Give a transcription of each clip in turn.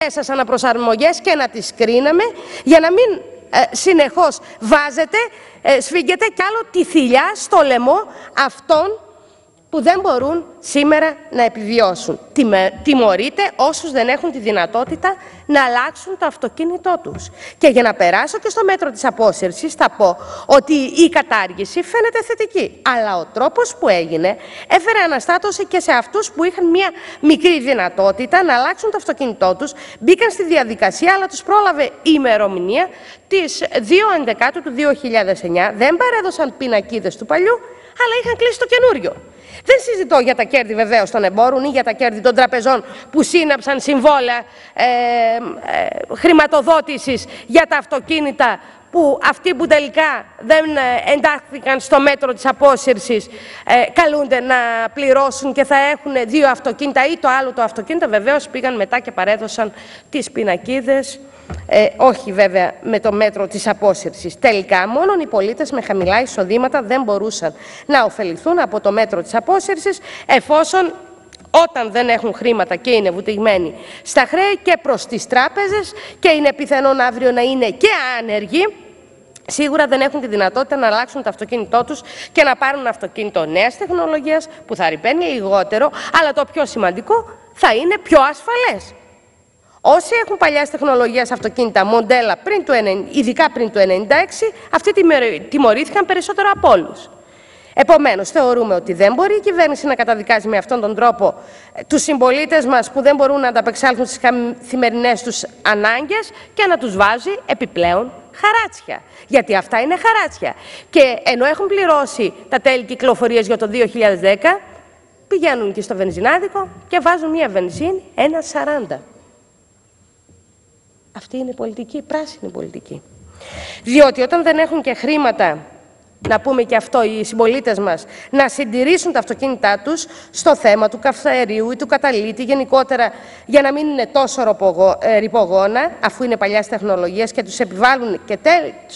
Εσάς αναπροσαρμογές και να τις κρίναμε, για να μην συνεχώς βάζετε, σφίγγετε κι άλλο τη θηλιά στο λαιμό αυτών που δεν μπορούν σήμερα να επιβιώσουν. Τιμωρείτε όσους δεν έχουν τη δυνατότητα να αλλάξουν το αυτοκίνητό τους. Και για να περάσω και στο μέτρο της απόσυρσης, θα πω ότι η κατάργηση φαίνεται θετική. Αλλά ο τρόπος που έγινε έφερε αναστάτωση και σε αυτούς που είχαν μια μικρή δυνατότητα να αλλάξουν το αυτοκίνητό τους, μπήκαν στη διαδικασία, αλλά τους πρόλαβε η ημερομηνία της 2/11 του 2009, δεν παρέδωσαν πινακίδες του παλιού, αλλά είχαν κλείσει το καινούριο. Δεν συζητώ για τα κέρδη βεβαίως των εμπόρων ή για τα κέρδη των τραπεζών που σύναψαν συμβόλαια χρηματοδότησης για τα αυτοκίνητα, που αυτοί που τελικά δεν εντάχθηκαν στο μέτρο της απόσυρσης καλούνται να πληρώσουν και θα έχουν 2 αυτοκίνητα ή το άλλο το αυτοκίνητο. Βεβαίως πήγαν μετά και παρέδωσαν τις πινακίδες, όχι βέβαια με το μέτρο της απόσυρσης. Τελικά μόνο οι πολίτες με χαμηλά εισοδήματα δεν μπορούσαν να ωφεληθούν από το μέτρο της απόσυρσης, εφόσον όταν δεν έχουν χρήματα και είναι βουτυγμένοι στα χρέη και προς τις τράπεζες και είναι πιθανόν αύριο να είναι και άνεργοι, σίγουρα δεν έχουν τη δυνατότητα να αλλάξουν το αυτοκίνητό τους και να πάρουν αυτοκίνητο νέας τεχνολογίας που θα ρυπαίνει λιγότερο, αλλά το πιο σημαντικό θα είναι πιο ασφαλές. Όσοι έχουν παλιάς τεχνολογίας αυτοκίνητα μοντέλα ειδικά πριν το 1996, αυτοί τιμωρήθηκαν περισσότερο από όλους. Επομένως, θεωρούμε ότι δεν μπορεί η κυβέρνηση να καταδικάζει με αυτόν τον τρόπο τους συμπολίτες μας που δεν μπορούν να ανταπεξέλθουν στις καθημερινές τους ανάγκες και να τους βάζει επιπλέον χαράτσια. Γιατί αυτά είναι χαράτσια. Και ενώ έχουν πληρώσει τα τέλη κυκλοφορίας για το 2010, πηγαίνουν και στο βενζινάδικο και βάζουν μία βενζίνη 1,40. Αυτή είναι πολιτική, πράσινη πολιτική. Διότι όταν δεν έχουν και χρήματα, να πούμε και αυτό, οι συμπολίτες μας να συντηρήσουν τα αυτοκίνητά τους στο θέμα του καυσαερίου ή του καταλύτη, γενικότερα για να μην είναι τόσο ρηπογόνα, αφού είναι παλιάς τεχνολογίας και τους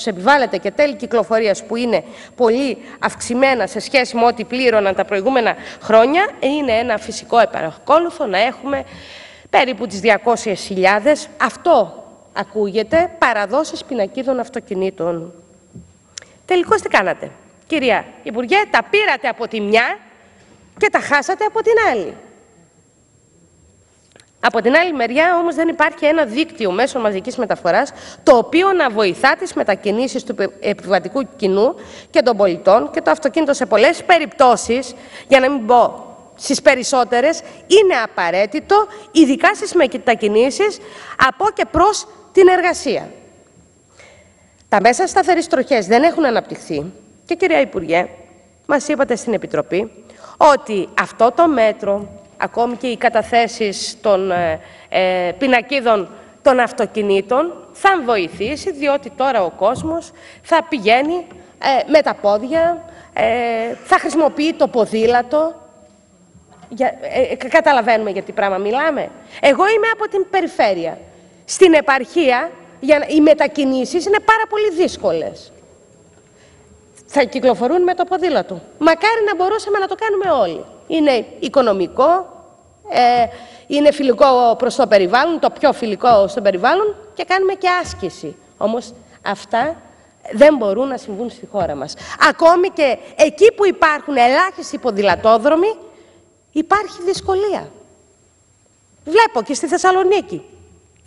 επιβάλλεται και τέλη κυκλοφορίας που είναι πολύ αυξημένα σε σχέση με ό,τι πλήρωναν τα προηγούμενα χρόνια, είναι ένα φυσικό επακόλουθο να έχουμε περίπου τις 200.000, αυτό ακούγεται, παραδόσεις πινακίδων αυτοκινήτων. Τελικώς τι κάνατε, κυρία Υπουργέ? Τα πήρατε από τη μια και τα χάσατε από την άλλη. Από την άλλη μεριά όμως δεν υπάρχει ένα δίκτυο μέσων μαζικής μεταφοράς το οποίο να βοηθά τις μετακινήσεις του επιβατικού κοινού και των πολιτών, και το αυτοκίνητο σε πολλές περιπτώσεις, για να μην πω στις περισσότερες, είναι απαραίτητο, ειδικά στις μετακινήσεις από και προς την εργασία. Τα μέσα σταθερής τροχές δεν έχουν αναπτυχθεί και, κυρία Υπουργέ, μας είπατε στην Επιτροπή ότι αυτό το μέτρο, ακόμη και οι καταθέσεις των πινακίδων των αυτοκινήτων, θα βοηθήσει, διότι τώρα ο κόσμος θα πηγαίνει με τα πόδια, θα χρησιμοποιεί το ποδήλατο. Καταλαβαίνουμε για τι πράγμα μιλάμε. Εγώ είμαι από την περιφέρεια. Στην επαρχία οι μετακινήσεις είναι πάρα πολύ δύσκολες. Θα κυκλοφορούν με το ποδήλατο. Μακάρι να μπορούσαμε να το κάνουμε όλοι. Είναι οικονομικό, είναι φιλικό προς το περιβάλλον, το πιο φιλικό στο περιβάλλον, και κάνουμε και άσκηση. Όμως αυτά δεν μπορούν να συμβούν στη χώρα μας. Ακόμη και εκεί που υπάρχουν ελάχιστοι ποδηλατόδρομοι, υπάρχει δυσκολία. Βλέπω και στη Θεσσαλονίκη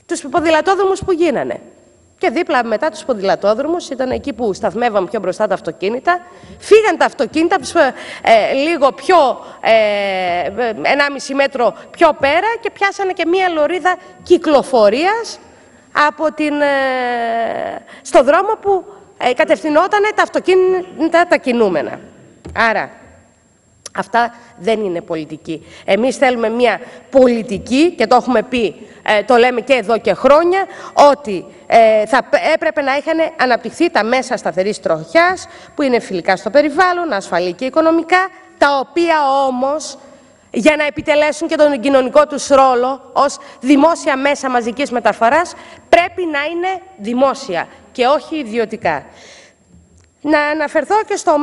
τους ποδηλατόδρομους που γίνανε. Και δίπλα μετά τους ποδηλατόδρομους ήταν εκεί που σταθμεύαν πιο μπροστά τα αυτοκίνητα. Φύγαν τα αυτοκίνητα λίγο πιο, 1,5 μέτρο πιο πέρα, και πιάσανε και μία λωρίδα κυκλοφορίας από στο δρόμο που κατευθυνόταν τα αυτοκίνητα τα κινούμενα. Άρα, αυτά δεν είναι πολιτική. Εμείς θέλουμε μια πολιτική, και το έχουμε πει, το λέμε και εδώ και χρόνια, ότι θα έπρεπε να είχαν αναπτυχθεί τα μέσα σταθερής τροχιάς, που είναι φιλικά στο περιβάλλον, ασφαλή και οικονομικά, τα οποία όμως, για να επιτελέσουν και τον κοινωνικό τους ρόλο ως δημόσια μέσα μαζικής μεταφοράς, πρέπει να είναι δημόσια και όχι ιδιωτικά. Να αναφερθώ και στο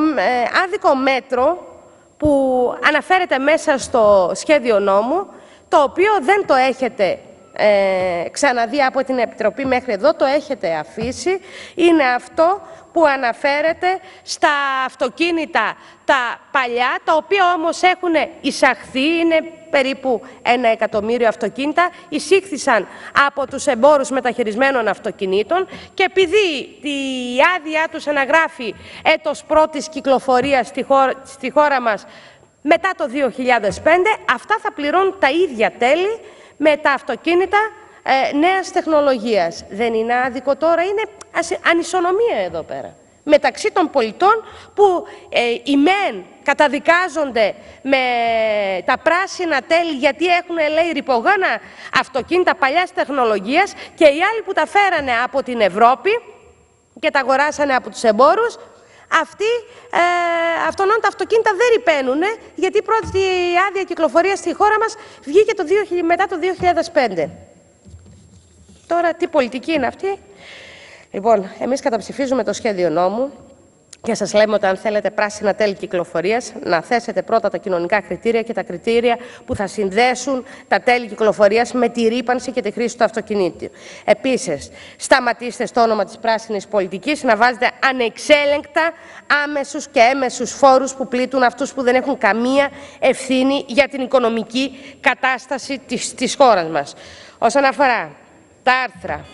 άδικο μέτρο που αναφέρεται μέσα στο σχέδιο νόμου, το οποίο δεν το έχετε ξαναδεί από την Επιτροπή μέχρι εδώ, το έχετε αφήσει, είναι αυτό που αναφέρεται στα αυτοκίνητα τα παλιά, τα οποία όμως έχουν εισαχθεί, είναι περίπου 1 εκατομμύριο αυτοκίνητα, εισήχθησαν από τους εμπόρους μεταχειρισμένων αυτοκινήτων και επειδή η άδειά τους αναγράφει έτος πρώτης κυκλοφορίας στη χώρα μας μετά το 2005, αυτά θα πληρώνουν τα ίδια τέλη με τα αυτοκίνητα νέας τεχνολογίας. Δεν είναι άδικο τώρα, είναι ανισονομία εδώ πέρα μεταξύ των πολιτών που οι μεν καταδικάζονται με τα πράσινα τέλη γιατί έχουν, λέει, ρυπογόνα αυτοκίνητα παλιάς τεχνολογίας και οι άλλοι που τα φέρανε από την Ευρώπη και τα αγοράσανε από τους εμπόρους, αυτόν τα αυτοκίνητα δεν ρυπαίνουν, γιατί η πρώτη άδεια κυκλοφορία στη χώρα μας βγήκε μετά το 2005. Τώρα, τι πολιτική είναι αυτή? Λοιπόν, εμείς καταψηφίζουμε το σχέδιο νόμου και σας λέμε ότι αν θέλετε πράσινα τέλη κυκλοφορίας, να θέσετε πρώτα τα κοινωνικά κριτήρια και τα κριτήρια που θα συνδέσουν τα τέλη κυκλοφορίας με τη ρύπανση και τη χρήση του αυτοκινήτου. Επίσης, σταματήστε στο όνομα της πράσινης πολιτικής να βάζετε ανεξέλεγκτα άμεσους και έμεσους φόρους που πλήττουν αυτούς που δεν έχουν καμία ευθύνη για την οικονομική κατάσταση της χώρας μας. Όσον αφορά τα άρθρα,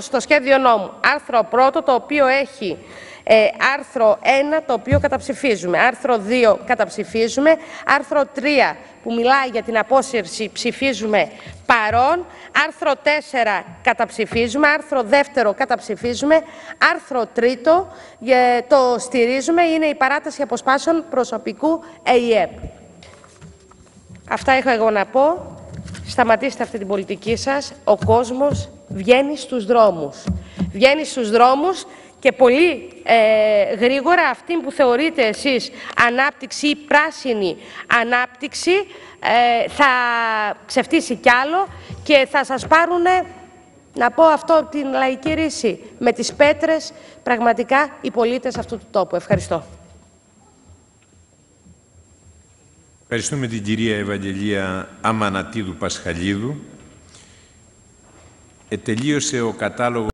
στο σχέδιο νόμου, άρθρο 1, το οποίο έχει άρθρο 1, το οποίο καταψηφίζουμε, άρθρο 2 καταψηφίζουμε, άρθρο 3 που μιλάει για την απόσυρση ψηφίζουμε παρόν, άρθρο 4 καταψηφίζουμε, άρθρο 2 καταψηφίζουμε, άρθρο 3 το στηρίζουμε, είναι η παράταση αποσπάσεων προσωπικού ΕΙΕΠ. Αυτά έχω εγώ να πω. Σταματήστε αυτή την πολιτική σας. Ο κόσμος βγαίνει στους δρόμους. Βγαίνει στους δρόμους και πολύ γρήγορα αυτή που θεωρείτε εσείς ανάπτυξη ή πράσινη ανάπτυξη θα ξεφτύσει κι άλλο και θα σας πάρουνε, να πω αυτό, την λαϊκή ρίση με τις πέτρες πραγματικά οι πολίτες αυτού του τόπου. Ευχαριστώ. Ευχαριστούμε την κυρία Ευαγγελία Αμανατίδου Πασχαλίδου. Τελείωσε ο κατάλογος.